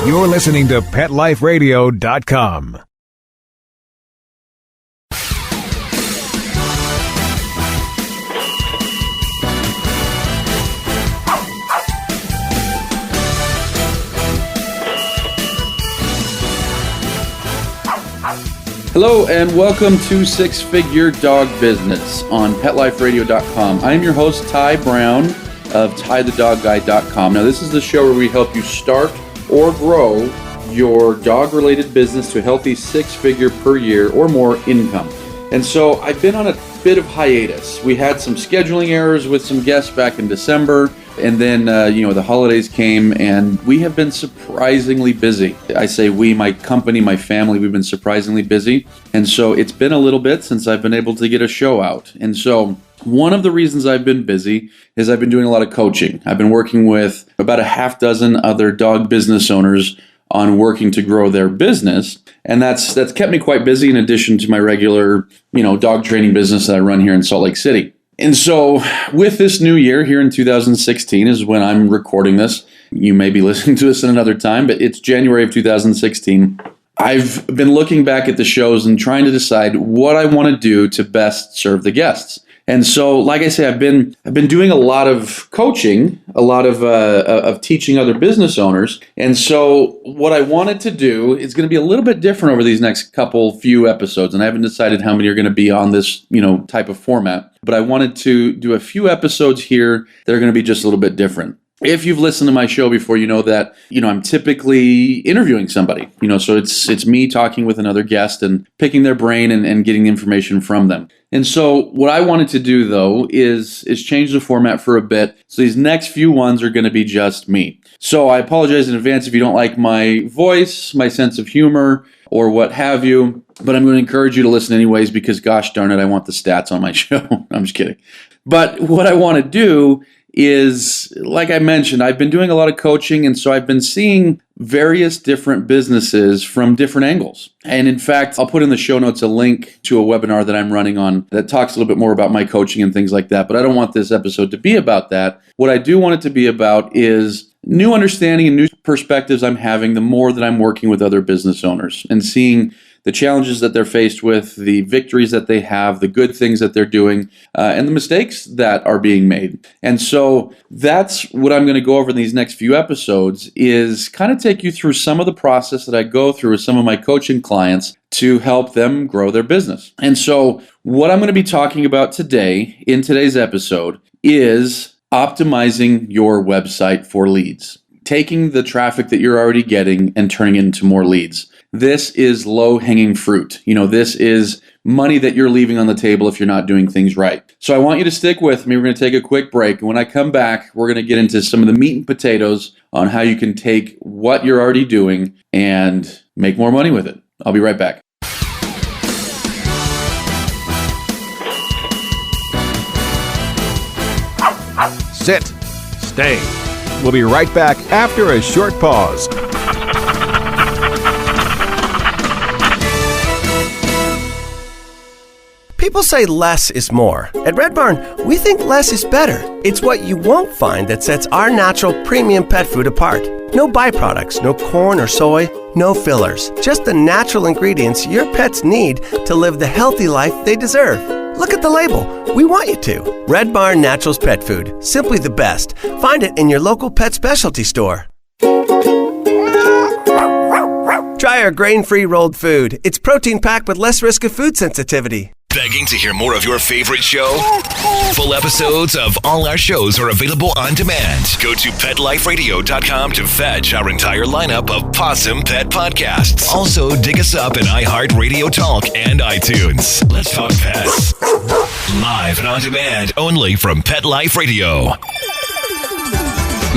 You're listening to PetLifeRadio.com. Hello and welcome to Six Figure Dog Business on PetLifeRadio.com. I am your host, Ty Brown of TyTheDogGuy.com. Now, this is the show where we help you start or grow your dog-related business to a healthy six-figure per year or more income. And so I've been on a bit of hiatus. We had some scheduling errors with some guests back in December, and then the holidays came, and we have been surprisingly busy. I say we, my company, my family, we've been surprisingly busy. And so it's been a little bit since I've been able to get a show out. And so one of the reasons I've been busy is I've been doing a lot of coaching. I've been working with about a half dozen other dog business owners on working to grow their business. And that's kept me quite busy in addition to my regular, dog training business that I run here in Salt Lake City. And so with this new year here in 2016 is when I'm recording this. You may be listening to this in another time, but it's January of 2016. I've been looking back at the shows and trying to decide what I want to do to best serve the guests. And so, like I say, I've been doing a lot of coaching, a lot of teaching other business owners. And so what I wanted to do is going to be a little bit different over these next few episodes. And I haven't decided how many are going to be on this, type of format. But I wanted to do a few episodes here that are going to be just a little bit different. If you've listened to my show before, you know that, I'm typically interviewing somebody, so it's me talking with another guest and picking their brain and getting information from them. And so what I wanted to do, though, is change the format for a bit. So these next few ones are going to be just me. So I apologize in advance if you don't like my voice, my sense of humor, or what have you. But I'm going to encourage you to listen anyways because, gosh darn it, I want the stats on my show. I'm just kidding. But what I want to do is, like I mentioned, I've been doing a lot of coaching, and so I've been seeing various different businesses from different angles. And in fact, I'll put in the show notes a link to a webinar that I'm running on that talks a little bit more about my coaching and things like that, but I don't want this episode to be about that. What I do want it to be about is new understanding and new perspectives I'm having the more that I'm working with other business owners and seeing the challenges that they're faced with, the victories that they have, the good things that they're doing, and the mistakes that are being made. And so that's what I'm going to go over in these next few episodes is kind of take you through some of the process that I go through with some of my coaching clients to help them grow their business. And so what I'm going to be talking about today in today's episode is optimizing your website for leads, taking the traffic that you're already getting and turning it into more leads. This is low-hanging fruit. This is money that you're leaving on the table if you're not doing things right. So I want you to stick with me. We're going to take a quick break. And when I come back, we're going to get into some of the meat and potatoes on how you can take what you're already doing and make more money with it. I'll be right back. Sit. Stay. We'll be right back after a short pause. People say less is more. At Red Barn, we think less is better. It's what you won't find that sets our natural premium pet food apart. No byproducts, no corn or soy, no fillers. Just the natural ingredients your pets need to live the healthy life they deserve. Look at the label. We want you to. Red Barn Naturals Pet Food. Simply the best. Find it in your local pet specialty store. Try our grain-free rolled food. It's protein-packed with less risk of food sensitivity. Begging to hear more of your favorite show? Full episodes of all our shows are available on demand. Go to PetLifeRadio.com to fetch our entire lineup of Possum Pet podcasts. Also, dig us up in iHeartRadio Talk and iTunes. Let's talk pets. Live and on demand only from Pet Life Radio.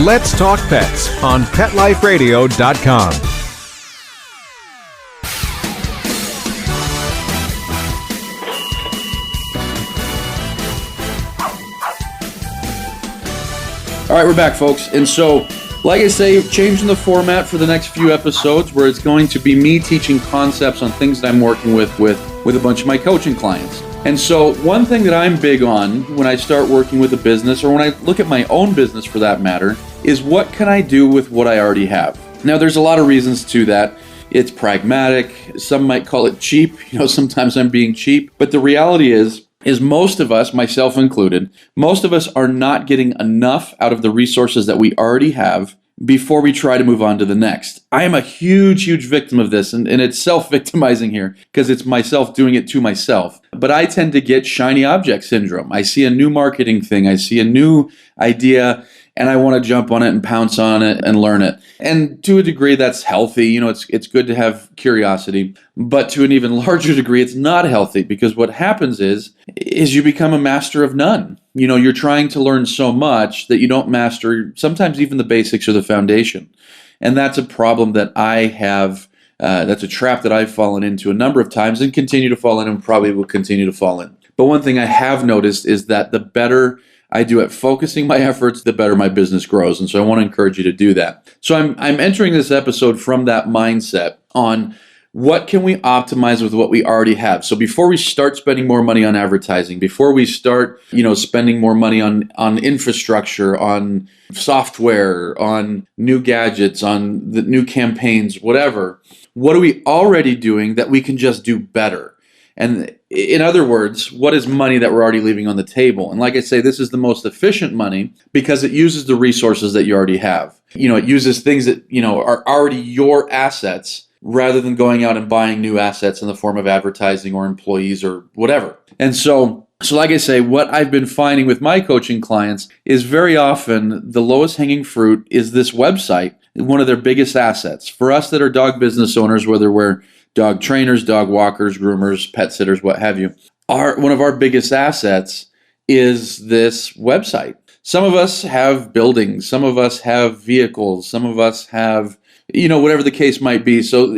Let's Talk Pets on PetLifeRadio.com. All right, we're back, folks. And so, like I say, changing the format for the next few episodes where it's going to be me teaching concepts on things that I'm working with a bunch of my coaching clients. And so one thing that I'm big on when I start working with a business, or when I look at my own business for that matter, is what can I do with what I already have? Now, there's a lot of reasons to that. It's pragmatic. Some might call it cheap. Sometimes I'm being cheap. But the reality is most of us, myself included, most of us are not getting enough out of the resources that we already have before we try to move on to the next. I am a huge victim of this, and it's self-victimizing here because it's myself doing it to myself. But I tend to get shiny object syndrome. I see a new marketing thing, I see a new idea, and I want to jump on it and pounce on it and learn it. And to a degree, that's healthy. It's good to have curiosity. But to an even larger degree, it's not healthy because what happens is you become a master of none. You're trying to learn so much that you don't master sometimes even the basics or the foundation. And that's a problem that I have. That's a trap that I've fallen into a number of times and continue to fall in and probably will continue to fall in. But one thing I have noticed is that the better I do at focusing my efforts, the better my business grows. And so I want to encourage you to do that. So I'm entering this episode from that mindset on what can we optimize with what we already have. So before we start spending more money on advertising, before we start, spending more money on infrastructure, on software, on new gadgets, on the new campaigns, whatever, what are we already doing that we can just do better? And in other words, what is money that we're already leaving on the table? And like I say, this is the most efficient money because it uses the resources that you already have. It uses things that, are already your assets rather than going out and buying new assets in the form of advertising or employees or whatever. And so like I say, what I've been finding with my coaching clients is very often the lowest hanging fruit is this website, one of their biggest assets. For us that are dog business owners, whether we're dog trainers, dog walkers, groomers, pet sitters, what have you, one of our biggest assets is this website. Some of us have buildings, some of us have vehicles, some of us have, whatever the case might be. So,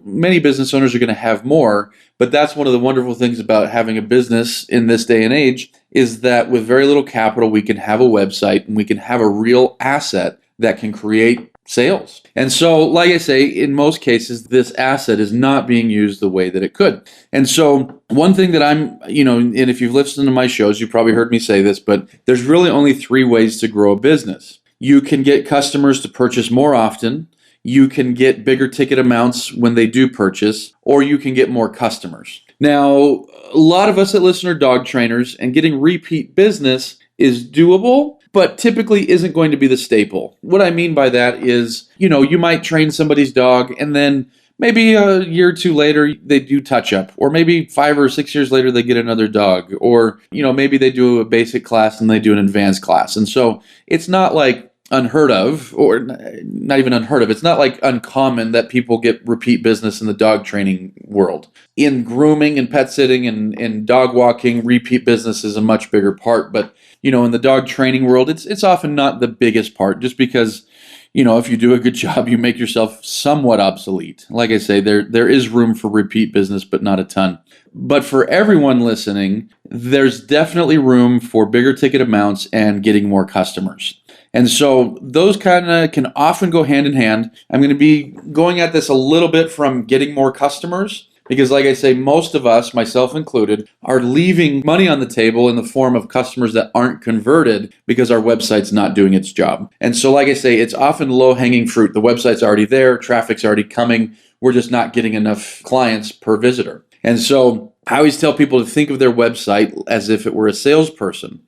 many business owners are going to have more, but that's one of the wonderful things about having a business in this day and age is that with very little capital, we can have a website and we can have a real asset that can create sales. And so, like I say, in most cases, this asset is not being used the way that it could. And so one thing that I'm, and if you've listened to my shows, you've probably heard me say this, but there's really only 3 ways to grow a business. You can get customers to purchase more often, you can get bigger ticket amounts when they do purchase, or you can get more customers. Now, a lot of us that listen are dog trainers, and getting repeat business is doable, but typically isn't going to be the staple. What I mean by that is, you might train somebody's dog and then maybe a year or two later they do touch up, or maybe 5 or 6 years later they get another dog, or, maybe they do a basic class and they do an advanced class. And so it's not like unheard of, or not even unheard of. It's not like uncommon that people get repeat business in the dog training world. In grooming and pet sitting and dog walking, repeat business is a much bigger part. But, in the dog training world, it's often not the biggest part, just because, if you do a good job, you make yourself somewhat obsolete. Like I say, there is room for repeat business, but not a ton. But for everyone listening, there's definitely room for bigger ticket amounts and getting more customers. And so those kind of can often go hand in hand. I'm going to be going at this a little bit from getting more customers because, like I say, most of us, myself included, are leaving money on the table in the form of customers that aren't converted because our website's not doing its job. And so, like I say, it's often low-hanging fruit. The website's already there, traffic's already coming. We're just not getting enough clients per visitor. And so I always tell people to think of their website as if it were a salesperson.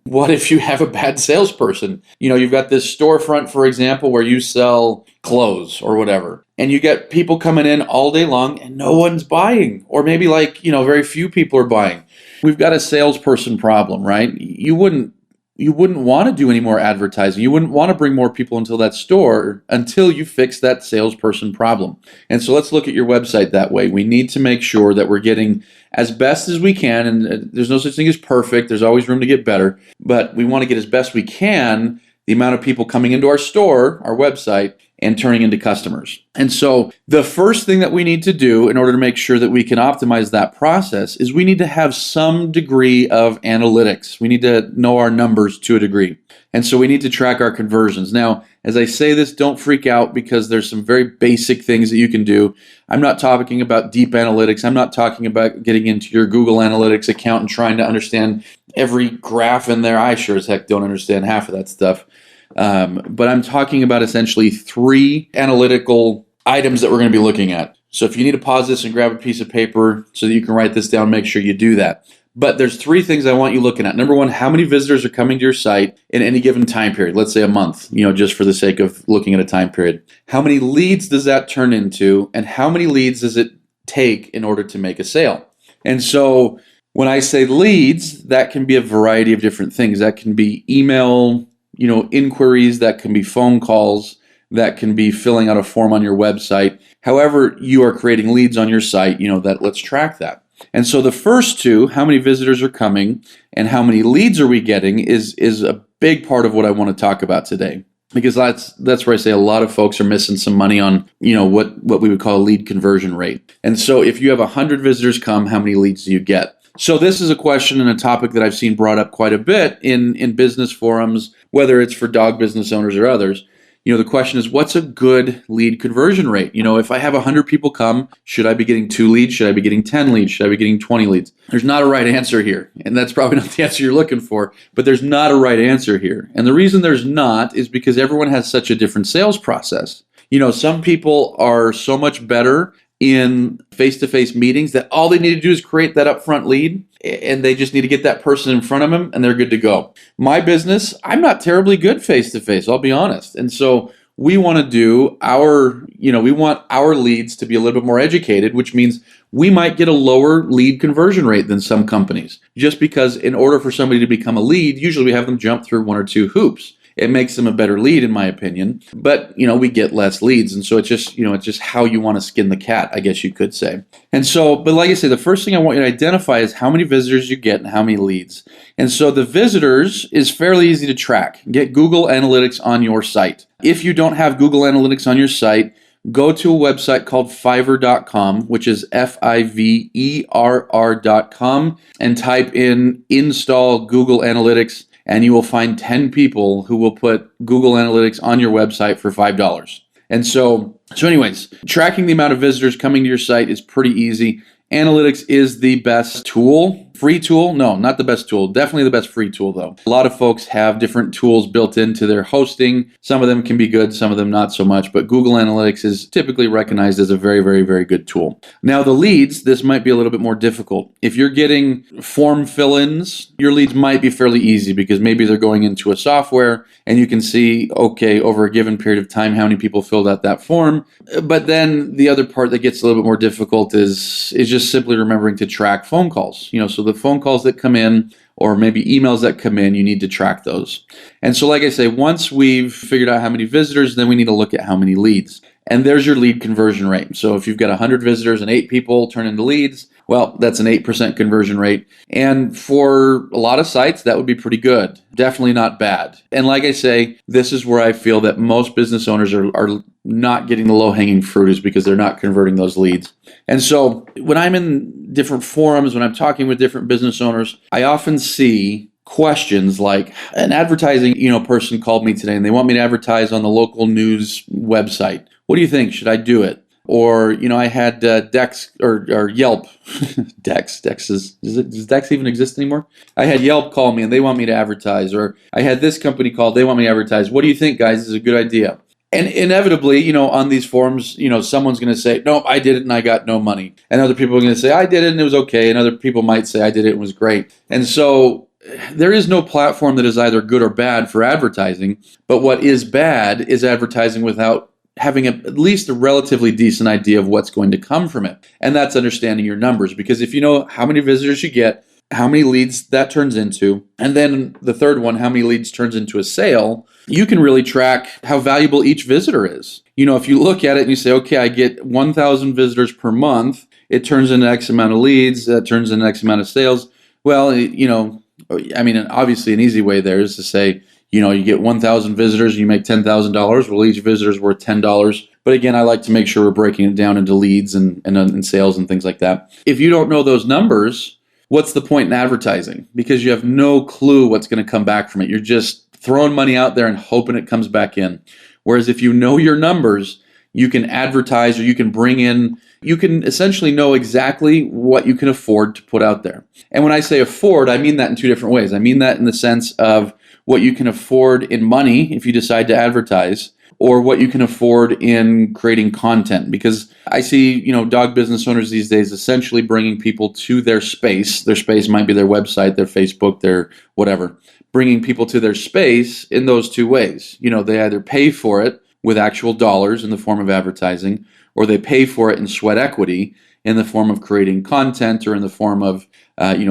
What if you have a bad salesperson? You've got this storefront, for example, where you sell clothes or whatever, and you get people coming in all day long and no one's buying, or maybe very few people are buying. We've got a salesperson problem, right? You wouldn't want to do any more advertising. You wouldn't want to bring more people into that store until you fix that salesperson problem. And so let's look at your website that way. We need to make sure that we're getting as best as we can, and there's no such thing as perfect. There's always room to get better, but we want to get as best we can the amount of people coming into our store, our website, and turning into customers. And so the first thing that we need to do in order to make sure that we can optimize that process is we need to have some degree of analytics. We need to know our numbers to a degree. And so we need to track our conversions. Now, as I say this, don't freak out because there's some very basic things that you can do. I'm not talking about deep analytics. I'm not talking about getting into your Google Analytics account and trying to understand every graph in there. I sure as heck don't understand half of that stuff. But I'm talking about essentially 3 analytical items that we're going to be looking at. So if you need to pause this and grab a piece of paper so that you can write this down, make sure you do that. But there's 3 things I want you looking at. Number 1, how many visitors are coming to your site in any given time period? Let's say a month, just for the sake of looking at a time period. How many leads does that turn into? And how many leads does it take in order to make a sale? And so when I say leads, that can be a variety of different things. That can be email, inquiries, that can be phone calls, that can be filling out a form on your website. However you are creating leads on your site, let's track that. And so the first 2, how many visitors are coming and how many leads are we getting is a big part of what I want to talk about today. Because that's where I say a lot of folks are missing some money on, what we would call a lead conversion rate. And so if you have 100 visitors come, how many leads do you get? So this is a question and a topic that I've seen brought up quite a bit in business forums, whether it's for dog business owners or others. The question is, what's a good lead conversion rate? If I have 100 people come, should I be getting 2 leads? Should I be getting 10 leads? Should I be getting 20 leads? There's not a right answer here. And that's probably not the answer you're looking for, but there's not a right answer here. And the reason there's not is because everyone has such a different sales process. Some people are so much better in face-to-face meetings that all they need to do is create that upfront lead, and they just need to get that person in front of them and they're good to go. My business, I'm not terribly good face-to-face, I'll be honest. And so we want to do we want our leads to be a little bit more educated, which means we might get a lower lead conversion rate than some companies. Just because in order for somebody to become a lead, usually we have them jump through 1 or 2 hoops. It makes them a better lead, in my opinion, but we get less leads, and so it's just how you want to skin the cat, I guess you could say. And so, but like I say, the first thing I want you to identify is how many visitors you get and how many leads. And so the visitors is fairly easy to track. Get Google Analytics on your site. If you don't have Google Analytics on your site, go to a website called Fiverr.com, which is Fiverr.com, and type in install Google Analytics. And you will find 10 people who will put Google Analytics on your website for $5. And so anyways, tracking the amount of visitors coming to your site is pretty easy. Analytics is the best tool. Free tool? No, not the best tool. Definitely the best free tool, though. A lot of folks have different tools built into their hosting. Some of them can be good, some of them not so much. But Google Analytics is typically recognized as a very, very, very good tool. Now, the leads, this might be a little bit more difficult. If you're getting form fill-ins, your leads might be fairly easy because maybe they're going into a software and you can see, okay, over a given period of time, how many people filled out that form. But then the other part that gets a little bit more difficult is just simply remembering to track phone calls. So the phone calls that come in or maybe emails that come in, you need to track those. And so like I say, once we've figured out how many visitors, then we need to look at how many leads. And there's your lead conversion rate. So if you've got 100 visitors and 8 people turn into leads, well, that's an 8% conversion rate. And for a lot of sites, that would be pretty good. Definitely not bad. And like I say, this is where I feel that most business owners are not getting the low-hanging fruit is because they're not converting those leads. And so when I'm in different forums, when I'm talking with different business owners, I often see questions like an advertising, person called me today and they want me to advertise on the local news website. What do you think? Should I do it? Or, I had Dex or Yelp. Dex. Does Dex even exist anymore? I had Yelp call me and they want me to advertise. Or I had this company call, they want me to advertise. What do you think, guys? This is a good idea. And inevitably, on these forums, someone's going to say, nope, I did it and I got no money. And other people are going to say, I did it and it was okay. And other people might say, I did it and it was great. And so there is no platform that is either good or bad for advertising. But what is bad is advertising without having at least a relatively decent idea of what's going to come from it. And that's understanding your numbers. Because if you know how many visitors you get, how many leads that turns into, and then the third one, how many leads turns into a sale, you can really track how valuable each visitor is. If you look at it and you say, okay, I get 1,000 visitors per month, it turns into X amount of leads, that turns into X amount of sales. Well, obviously an easy way there is to say, you get 1,000 visitors and you make $10,000. Well, each visitor is worth $10. But again, I like to make sure we're breaking it down into leads and sales and things like that. If you don't know those numbers, what's the point in advertising? Because you have no clue what's going to come back from it. You're just throwing money out there and hoping it comes back in. Whereas if you know your numbers, you can advertise or you can essentially know exactly what you can afford to put out there. And when I say afford, I mean that in two different ways. I mean that in the sense of what you can afford in money if you decide to advertise, or what you can afford in creating content. Because I see, dog business owners these days essentially bringing people to their space. Their space might be their website, their Facebook, their whatever. Bringing people to their space in those two ways. They either pay for it with actual dollars in the form of advertising, or they pay for it in sweat equity in the form of creating content or in the form of,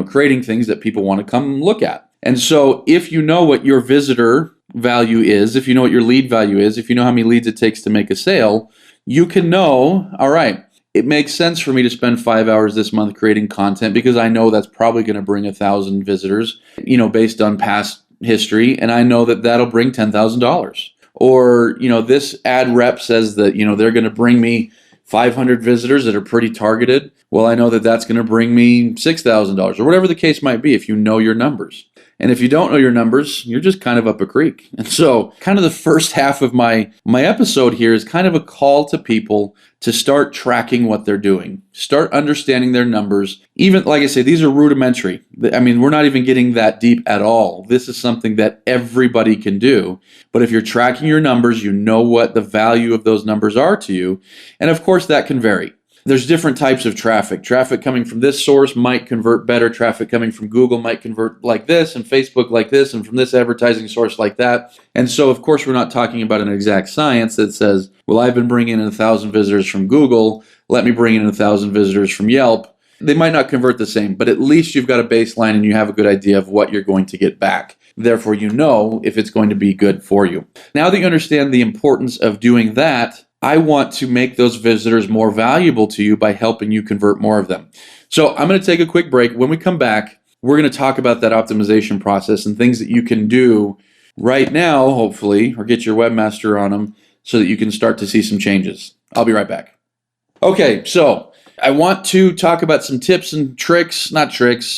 creating things that people want to come look at. And so if you know what your visitor value is, if you know what your lead value is, if you know how many leads it takes to make a sale, you can know, all right, it makes sense for me to spend 5 hours this month creating content because I know that's probably going to bring 1,000 visitors, based on past history, and I know that that'll bring $10,000. Or, this ad rep says that, they're going to bring me 500 visitors that are pretty targeted. Well, I know that that's going to bring me $6,000 or whatever the case might be if you know your numbers. And if you don't know your numbers, you're just kind of up a creek. And so kind of the first half of my episode here is kind of a call to people to start tracking what they're doing, start understanding their numbers. Even, like I say, these are rudimentary. I mean, we're not even getting that deep at all. This is something that everybody can do. But if you're tracking your numbers, you know what the value of those numbers are to you. And of course, that can vary. There's different types of traffic. Traffic coming from this source might convert better. Traffic coming from Google might convert like this, and Facebook like this, and from this advertising source like that. And so, of course, we're not talking about an exact science that says, well, I've been bringing in 1,000 visitors from Google. Let me bring in 1,000 visitors from Yelp. They might not convert the same, but at least you've got a baseline and you have a good idea of what you're going to get back. Therefore, you know if it's going to be good for you. Now that you understand the importance of doing that, I want to make those visitors more valuable to you by helping you convert more of them. So I'm going to take a quick break. When we come back, we're going to talk about that optimization process and things that you can do right now, hopefully, or get your webmaster on them so that you can start to see some changes. I'll be right back. Okay, so I want to talk about some tips and tricks,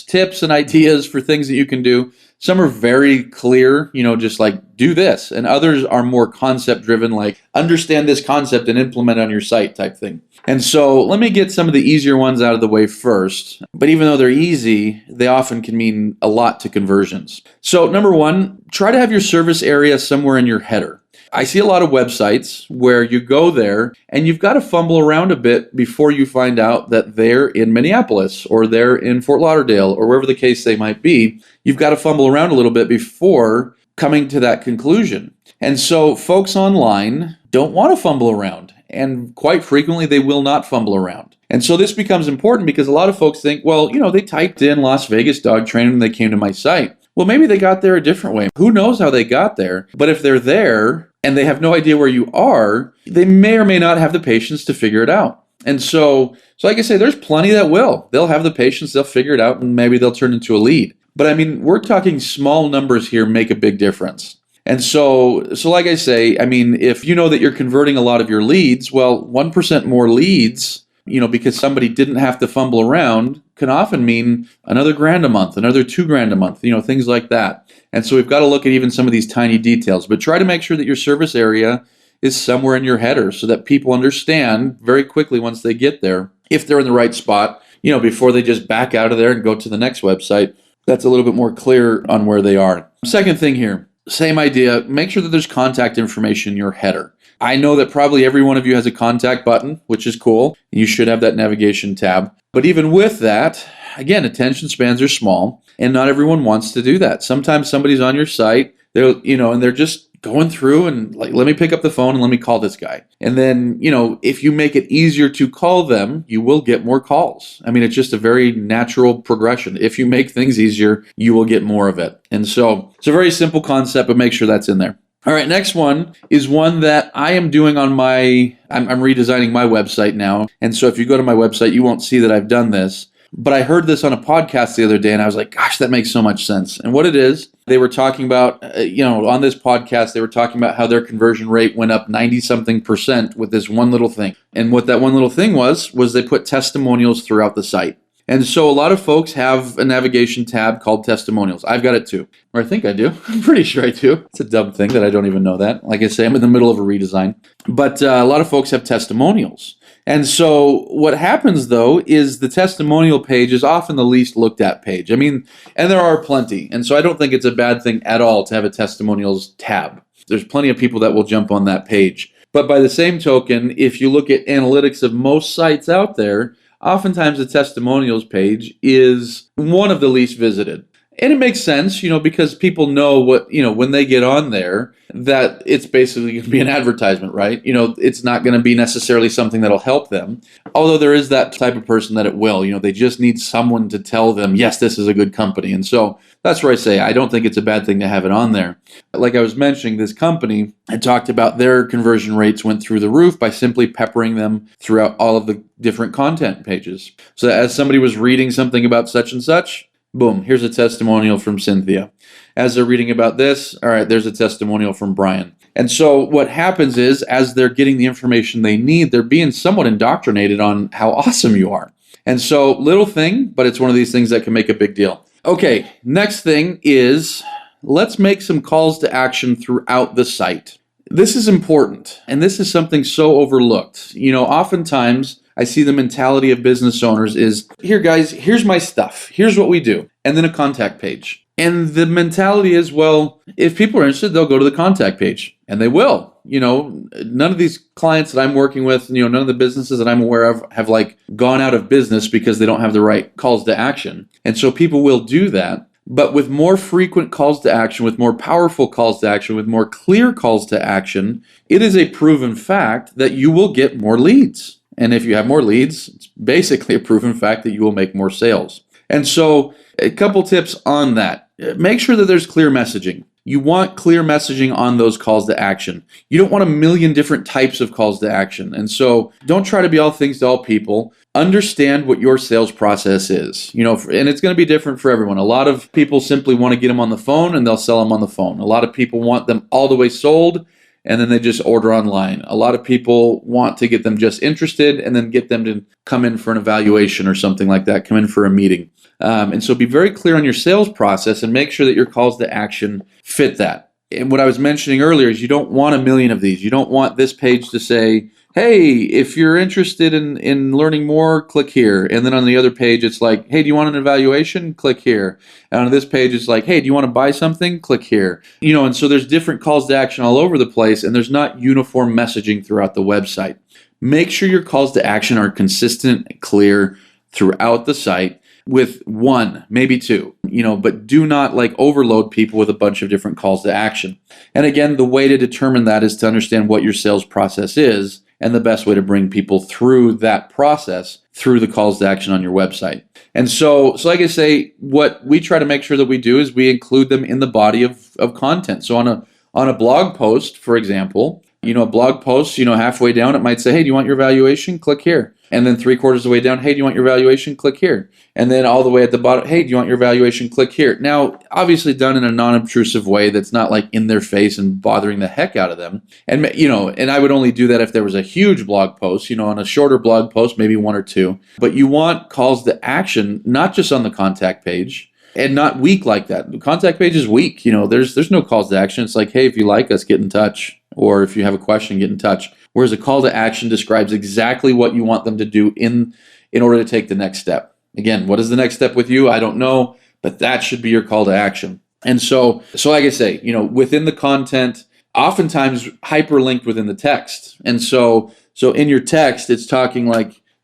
tips and ideas for things that you can do. Some are very clear, just like do this. And others are more concept driven, like understand this concept and implement on your site type thing. And so let me get some of the easier ones out of the way first. But even though they're easy, they often can mean a lot to conversions. So number one, try to have your service area somewhere in your header. I see a lot of websites where you go there and you've got to fumble around a bit before you find out that they're in Minneapolis or they're in Fort Lauderdale or wherever the case they might be. You've got to fumble around a little bit before coming to that conclusion. And so folks online don't want to fumble around, and quite frequently they will not fumble around. And so this becomes important because a lot of folks think, well, they typed in Las Vegas dog training and they came to my site. Well, maybe they got there a different way. Who knows how they got there? But if they're there and they have no idea where you are, they may or may not have the patience to figure it out. And so like I say, there's plenty that will. They'll have the patience, they'll figure it out, and maybe they'll turn into a lead. But I mean, we're talking small numbers here make a big difference. And so like I say, I mean, if you know that you're converting a lot of your leads, well, 1% more leads, because somebody didn't have to fumble around, can often mean another $1,000 a month, another $2,000 a month, things like that. And so we've got to look at even some of these tiny details, but try to make sure that your service area is somewhere in your header so that people understand very quickly once they get there, if they're in the right spot, before they just back out of there and go to the next website. That's a little bit more clear on where they are. Second thing here, same idea, make sure that there's contact information in your header. I know that probably every one of you has a contact button, which is cool. You should have that navigation tab. But even with that, again, attention spans are small, and not everyone wants to do that. Sometimes somebody's on your site, and they're just going through and like, let me pick up the phone and let me call this guy. And then, if you make it easier to call them, you will get more calls. I mean, it's just a very natural progression. If you make things easier, you will get more of it. And so it's a very simple concept, but make sure that's in there. All right, next one is one that I am doing on I'm redesigning my website now. And so if you go to my website, you won't see that I've done this. But I heard this on a podcast the other day and I was like, gosh, that makes so much sense. And what it is, they were talking about, on this podcast, they were talking about how their conversion rate went up 90-something% with this one little thing. And what that one little thing was they put testimonials throughout the site. And so a lot of folks have a navigation tab called testimonials. I've got it too. Or I think I do. I'm pretty sure I do. It's a dumb thing that I don't even know that. Like I say, I'm in the middle of a redesign. But a lot of folks have testimonials. And so what happens, though, is the testimonial page is often the least looked at page. I mean, and there are plenty. And so I don't think it's a bad thing at all to have a testimonials tab. There's plenty of people that will jump on that page. But by the same token, if you look at analytics of most sites out there, oftentimes the testimonials page is one of the least visited. And it makes sense, because people know what, when they get on there, that it's basically going to be an advertisement, right? It's not going to be necessarily something that'll help them. Although there is that type of person that it will, they just need someone to tell them, yes, this is a good company. And so that's where I say, I don't think it's a bad thing to have it on there. Like I was mentioning, this company, I talked about their conversion rates went through the roof by simply peppering them throughout all of the different content pages. So as somebody was reading something about such and such, boom, here's a testimonial from Cynthia. As they're reading about this, all right, there's a testimonial from Brian. And so what happens is, as they're getting the information they need, they're being somewhat indoctrinated on how awesome you are. And so little thing, but it's one of these things that can make a big deal. Okay, next thing is, let's make some calls to action throughout the site. This is important, and this is something so overlooked. Oftentimes, I see the mentality of business owners is, here guys, here's my stuff. Here's what we do. And then a contact page. And the mentality is, well, if people are interested, they'll go to the contact page. And they will. None of these clients that I'm working with, none of the businesses that I'm aware of have gone out of business because they don't have the right calls to action. And so people will do that. But with more frequent calls to action, with more powerful calls to action, with more clear calls to action, it is a proven fact that you will get more leads. And if you have more leads, it's basically a proven fact that you will make more sales. And so a couple tips on that. Make sure that there's clear messaging. You want clear messaging on those calls to action. You don't want a million different types of calls to action. And so don't try to be all things to all people. Understand what your sales process is. And it's going to be different for everyone. A lot of people simply want to get them on the phone and they'll sell them on the phone. A lot of people want them all the way sold, and then they just order online. A lot of people want to get them just interested and then get them to come in for an evaluation or something like that, come in for a meeting. And so be very clear on your sales process and make sure that your calls to action fit that. And what I was mentioning earlier is you don't want a million of these. You don't want this page to say, hey, if you're interested in learning more, click here. And then on the other page, it's like, hey, do you want an evaluation? Click here. And on this page, it's like, hey, do you want to buy something? Click here. And so there's different calls to action all over the place, and there's not uniform messaging throughout the website. Make sure your calls to action are consistent and clear throughout the site with one, maybe two, but do not overload people with a bunch of different calls to action. And again, the way to determine that is to understand what your sales process is, and the best way to bring people through that process through the calls to action on your website. And so like I say, what we try to make sure that we do is we include them in the body of content. So on a blog post, for example, a blog post, halfway down, it might say, hey, do you want your evaluation? Click here. And then 3/4 of the way down, hey, do you want your evaluation? Click here. And then all the way at the bottom, hey, do you want your evaluation? Click here. Now, obviously done in a non-obtrusive way that's not in their face and bothering the heck out of them. And, and I would only do that if there was a huge blog post, on a shorter blog post, maybe one or two. But you want calls to action, not just on the contact page, and not weak like that. The contact page is weak. There's no calls to action. It's like, hey, if you like us, get in touch. Or if you have a question, get in touch. Whereas a call to action describes exactly what you want them to do in order to take the next step. Again, what is the next step with you? I don't know, but that should be your call to action. And so like I say, within the content, oftentimes hyperlinked within the text. And so in your text, it's talking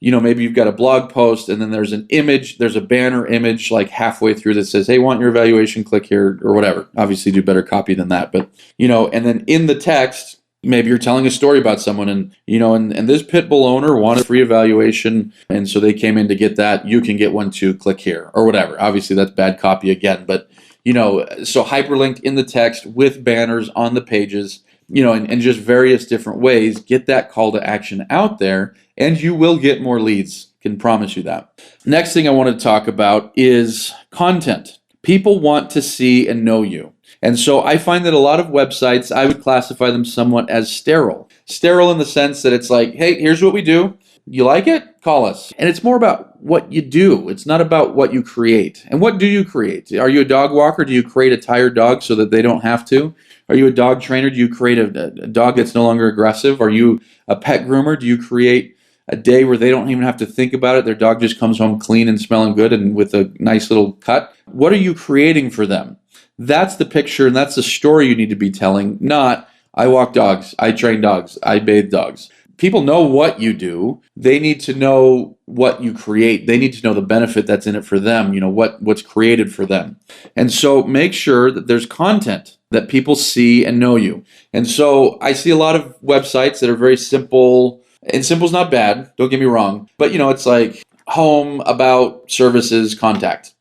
maybe you've got a blog post and then there's an image, there's a banner image halfway through that says, hey, want your evaluation? Click here, or whatever. Obviously do better copy than that. But, and then in the text, maybe you're telling a story about someone and this pit bull owner wanted a free evaluation. And so they came in to get that. You can get one too, click here, or whatever. Obviously that's bad copy again, but so hyperlinked in the text with banners on the pages, and just various different ways, get that call to action out there and you will get more leads. Can promise you that. Next thing I want to talk about is content. People want to see and know you. And so I find that a lot of websites, I would classify them somewhat as sterile. Sterile in the sense that it's like, hey, here's what we do. You like it? Call us. And it's more about what you do. It's not about what you create. And what do you create? Are you a dog walker? Do you create a tired dog so that they don't have to? Are you a dog trainer? Do you create a dog that's no longer aggressive? Are you a pet groomer? Do you create a day where they don't even have to think about it. Their dog just comes home clean and smelling good and with a nice little cut. What are you creating for them? That's the picture and that's the story you need to be telling, not I walk dogs, I train dogs, I bathe dogs. People know what you do. They need to know what you create. They need to know the benefit that's in it for them, what's created for them. And so make sure that there's content that people see and know you. And so I see a lot of websites that are very simple, and simple's not bad, don't get me wrong, but it's like home, about, services, contact.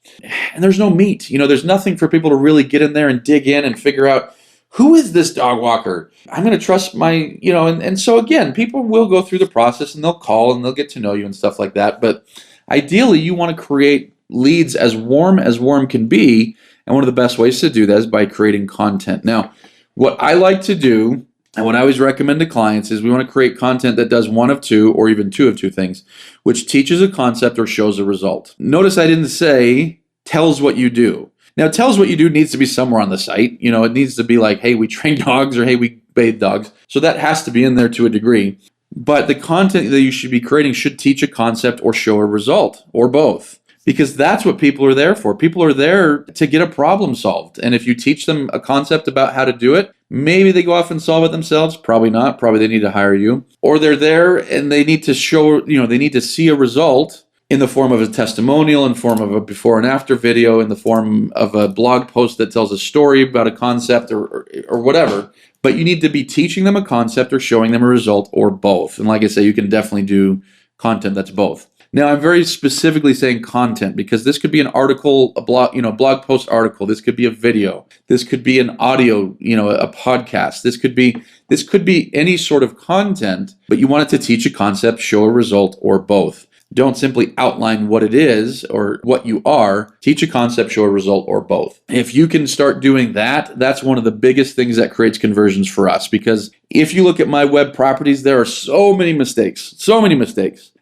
And there's no meat. There's nothing for people to really get in there and dig in and figure out, who is this dog walker? I'm going to trust my, and so again, people will go through the process and they'll call and they'll get to know you and stuff like that. But ideally, you want to create leads as warm can be. And one of the best ways to do that is by creating content. Now, what I like to do, and what I always recommend to clients, is we want to create content that does one of two or even two of two things, which teaches a concept or shows a result. Notice I didn't say tells what you do. Now, tells what you do needs to be somewhere on the site. It needs to be like, hey, we train dogs, or hey, we bathe dogs. So that has to be in there to a degree. But the content that you should be creating should teach a concept or show a result, or both. Because that's what people are there for. People are there to get a problem solved. And if you teach them a concept about how to do it, maybe they go off and solve it themselves. Probably not. Probably they need to hire you. Or they're there and they need to show, they need to see a result in the form of a testimonial, in the form of a before and after video, in the form of a blog post that tells a story about a concept or whatever. But you need to be teaching them a concept or showing them a result, or both. And like I say, you can definitely do content that's both. Now, I'm very specifically saying content because this could be an article, a blog post article. This could be a video. This could be an audio, a podcast. This could be any sort of content, but you want it to teach a concept, show a result, or both. Don't simply outline what it is or what you are. Teach a concept, show a result, or both. If you can start doing that, that's one of the biggest things that creates conversions for us. Because if you look at my web properties, there are so many mistakes.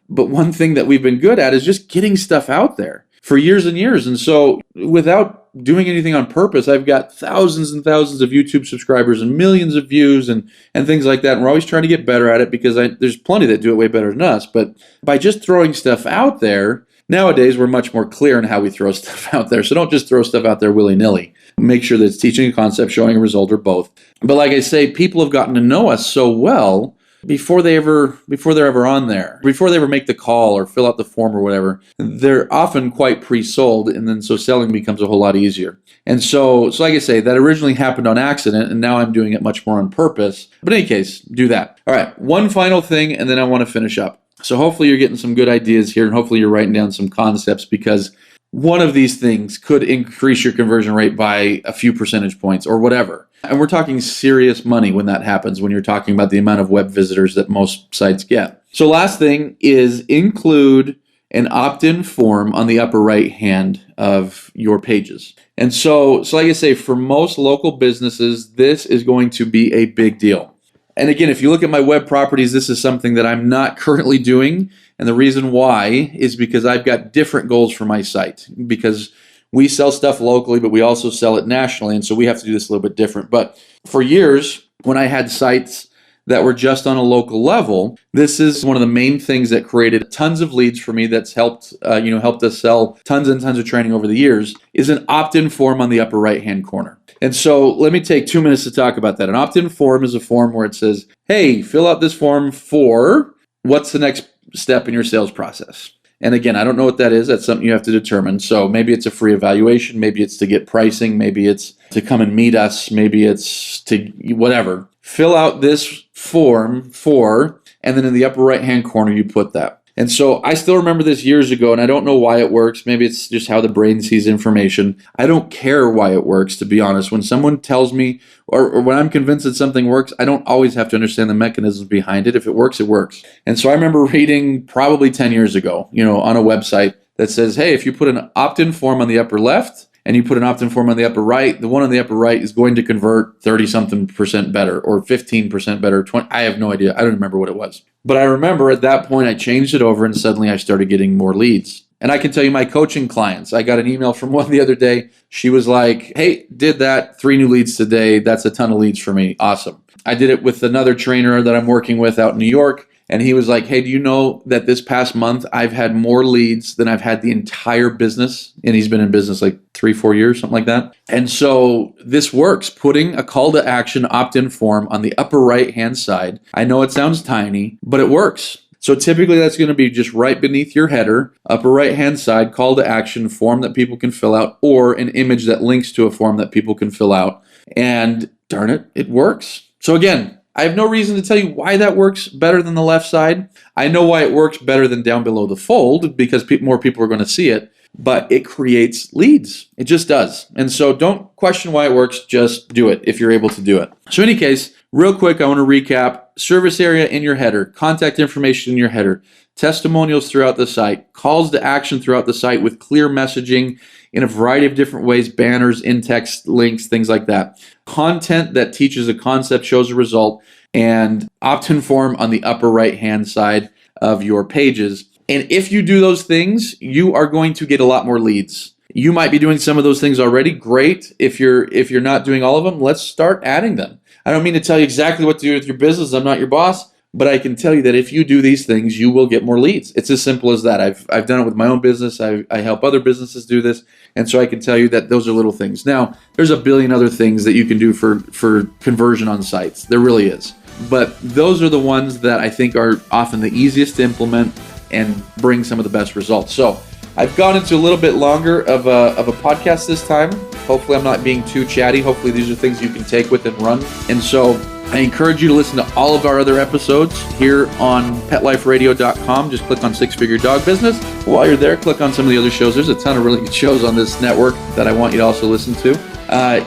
But one thing that we've been good at is just getting stuff out there for years and years. And so without doing anything on purpose, I've got thousands and thousands of YouTube subscribers and millions of views and things like that. And we're always trying to get better at it because there's plenty that do it way better than us. But by just throwing stuff out there, nowadays we're much more clear in how we throw stuff out there. So don't just throw stuff out there willy-nilly. Make sure that it's teaching a concept, showing a result, or both. But like I say, people have gotten to know us so well before they're ever on there, before they ever make the call or fill out the form or whatever, they're often quite pre-sold, and then so selling becomes a whole lot easier. And so like I say, that originally happened on accident, and now I'm doing it much more on purpose. But in any case, do that. All right, one final thing, and then I want to finish up. So hopefully you're getting some good ideas here, and hopefully you're writing down some concepts, because one of these things could increase your conversion rate by a few percentage points or whatever. And we're talking serious money when that happens, when you're talking about the amount of web visitors that most sites get. So last thing is include an opt-in form on the upper right hand of your pages. And so like I say, for most local businesses, this is going to be a big deal. And again, if you look at my web properties, this is something that I'm not currently doing. And the reason why is because I've got different goals for my site, because we sell stuff locally, but we also sell it nationally. And so we have to do this a little bit different. But for years, when I had sites that were just on a local level, this is one of the main things that created tons of leads for me. That's helped us sell tons and tons of training over the years, is an opt-in form on the upper right-hand corner. And so let me take 2 minutes to talk about that. An opt-in form is a form where it says, hey, fill out this form for what's the next step in your sales process. And again, I don't know what that is. That's something you have to determine. So maybe it's a free evaluation. Maybe it's to get pricing. Maybe it's to come and meet us. Maybe it's to whatever. Fill out this form for, and then in the upper right-hand corner, you put that. And so I still remember this years ago, and I don't know why it works. Maybe it's just how the brain sees information. I don't care why it works, to be honest. When someone tells me, or when I'm convinced that something works, I don't always have to understand the mechanisms behind it. If it works, it works. And so I remember reading probably 10 years ago, on a website that says, hey, if you put an opt-in form on the upper left, and you put an opt-in form on the upper right, the one on the upper right is going to convert 30-something% better, or 15% better, 20. I have no idea. I don't remember what it was. But I remember at that point, I changed it over, and suddenly I started getting more leads. And I can tell you my coaching clients, I got an email from one the other day. She was like, hey, did that, 3 new leads today. That's a ton of leads for me. Awesome. I did it with another trainer that I'm working with out in New York. And he was like, hey, do you know that this past month I've had more leads than I've had the entire business? And he's been in business like 3-4 years, something like that. And so this works, putting a call to action opt-in form on the upper right-hand side. I know it sounds tiny, but it works. So typically that's going to be just right beneath your header, upper right-hand side, call to action, form that people can fill out, or an image that links to a form that people can fill out. And darn it, it works. So again, I have no reason to tell you why that works better than the left side. I know why it works better than down below the fold, because more people are going to see it, but it creates leads. It just does. And so don't question why it works. Just do it if you're able to do it. So in any case, real quick, I want to recap. Service area in your header, contact information in your header, testimonials throughout the site, calls to action throughout the site with clear messaging in a variety of different ways, banners, in-text links, things like that. Content that teaches a concept, shows a result, and opt-in form on the upper right-hand side of your pages. And if you do those things, you are going to get a lot more leads. You might be doing some of those things already. Great. If you're not doing all of them, let's start adding them. I don't mean to tell you exactly what to do with your business. I'm not your boss. But I can tell you that if you do these things, you will get more leads. It's as simple as that. I've done it with my own business. I help other businesses do this. And so I can tell you that those are little things. Now, there's a billion other things that you can do for conversion on sites. There really is. But those are the ones that I think are often the easiest to implement and bring some of the best results. So I've gone into a little bit longer of a podcast this time. Hopefully I'm not being too chatty. Hopefully these are things you can take with and run. And so I encourage you to listen to all of our other episodes here on PetLifeRadio.com. Just click on Six Figure Dog Business. While you're there, click on some of the other shows. There's a ton of really good shows on this network that I want you to also listen to.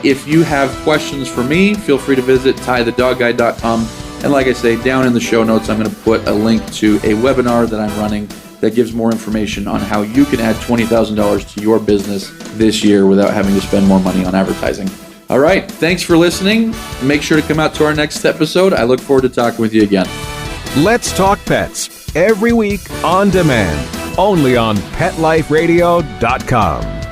If you have questions for me, feel free to visit TyTheDogGuy.com. And like I say, down in the show notes, I'm going to put a link to a webinar that I'm running that gives more information on how you can add $20,000 to your business this year without having to spend more money on advertising. All right, thanks for listening. Make sure to come out to our next episode. I look forward to talking with you again. Let's Talk Pets, every week on demand, only on PetLifeRadio.com.